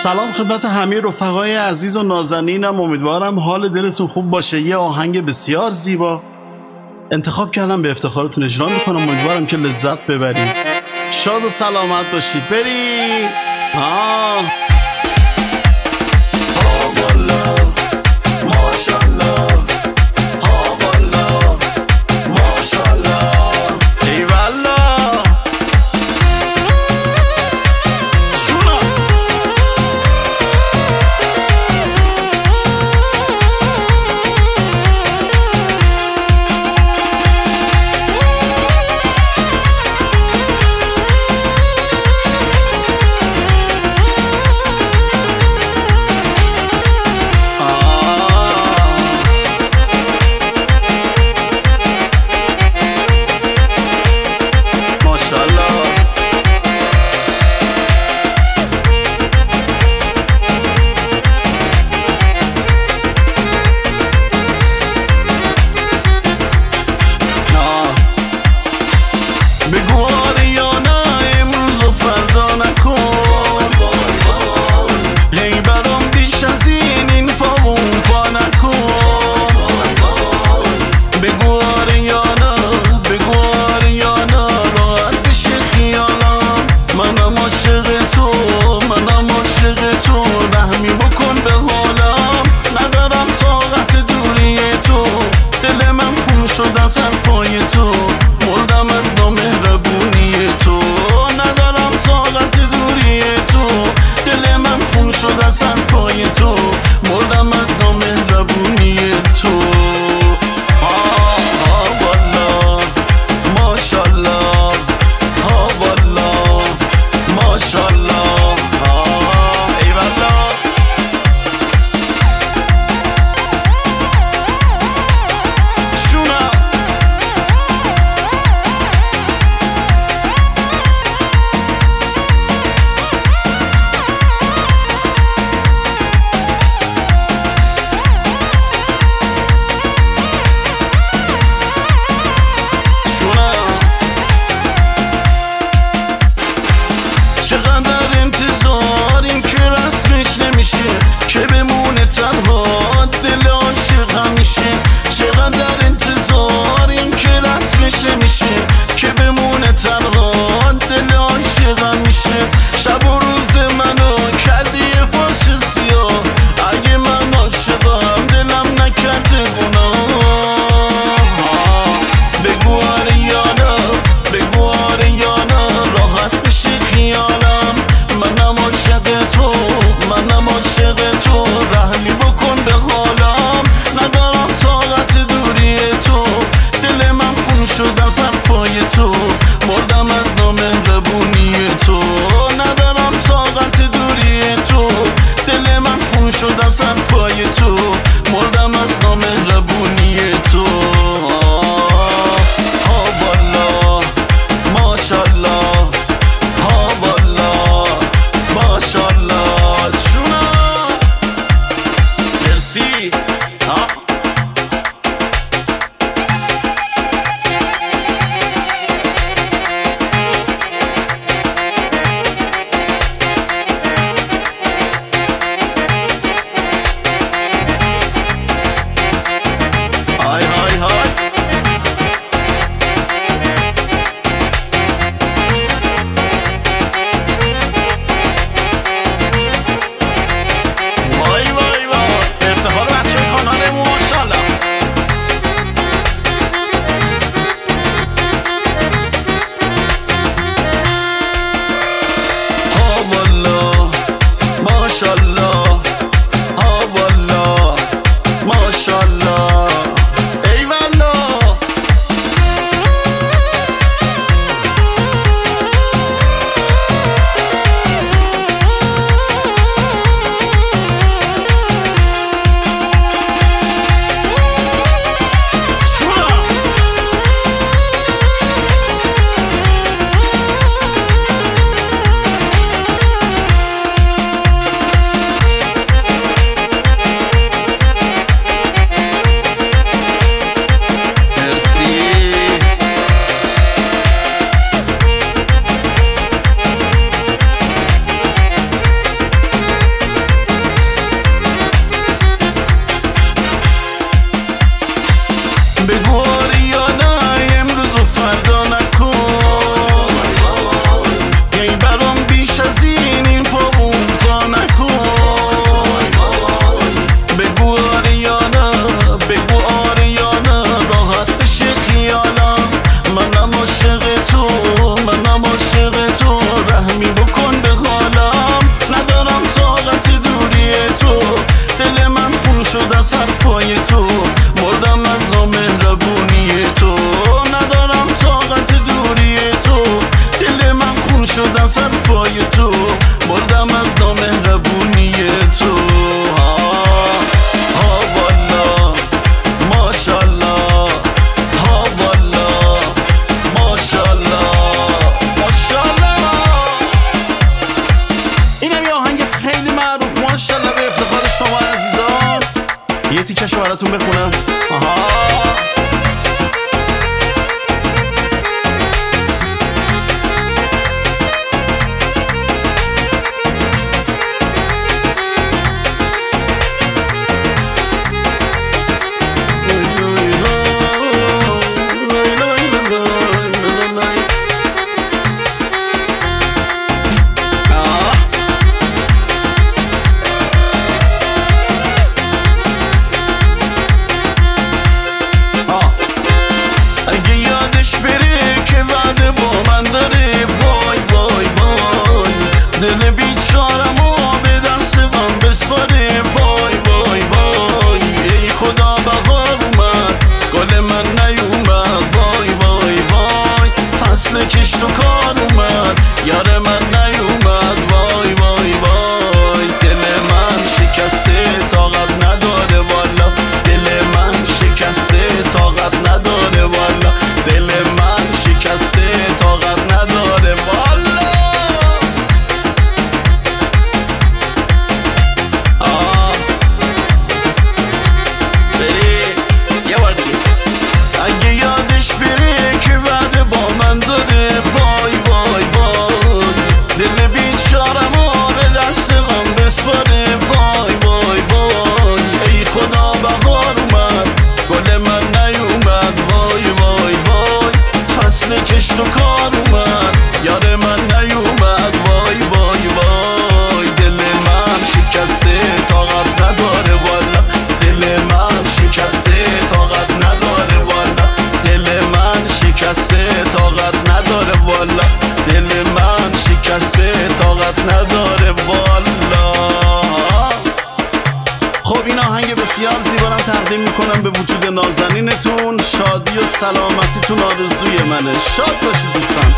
سلام خدمت همه رفقای عزیز و نازنینم. امیدوارم حال دلتون خوب باشه. یه آهنگ بسیار زیبا انتخاب کردم به افتخارتون اجرا میکنم. امیدوارم که لذت ببرید. شاد و سلامت باشید. برید. از حرفای تو، بردم از نامهربونی تو. ها والا ماشالله، ها والا ماشالله ماشالله. اینم یه آهنگ خیلی معروف ماشالله به افتخار شما عزیزان. یه تیکشو براتون بخونم. دل بیچارمو به دست غم بسپاره، وای وای وای. ای خدا بهار اومد گل من نیومد، وای وای وای. فصل کشت و کار اومد یار من نیومد، وای وای وای. دل من شکسته طاقت نداره والا، دل من شکسته طاقت نداره والا، دل من شکسته طاقت نداره والا. کشت و کار اومد یار من نیومد، وای وای وای. دل من شکسته طاقت نداره والا، دل من شکسته طاقت نداره والا، دل من شکسته طاقت نداره والا، دل من شکسته طاقت نداره والا. خب این آهنگ بسیار زیبارم تقدیم میکنم به وجود نازنینتون. شادی و سلامتیتون آرزوی منه. شاد باشید دوستان.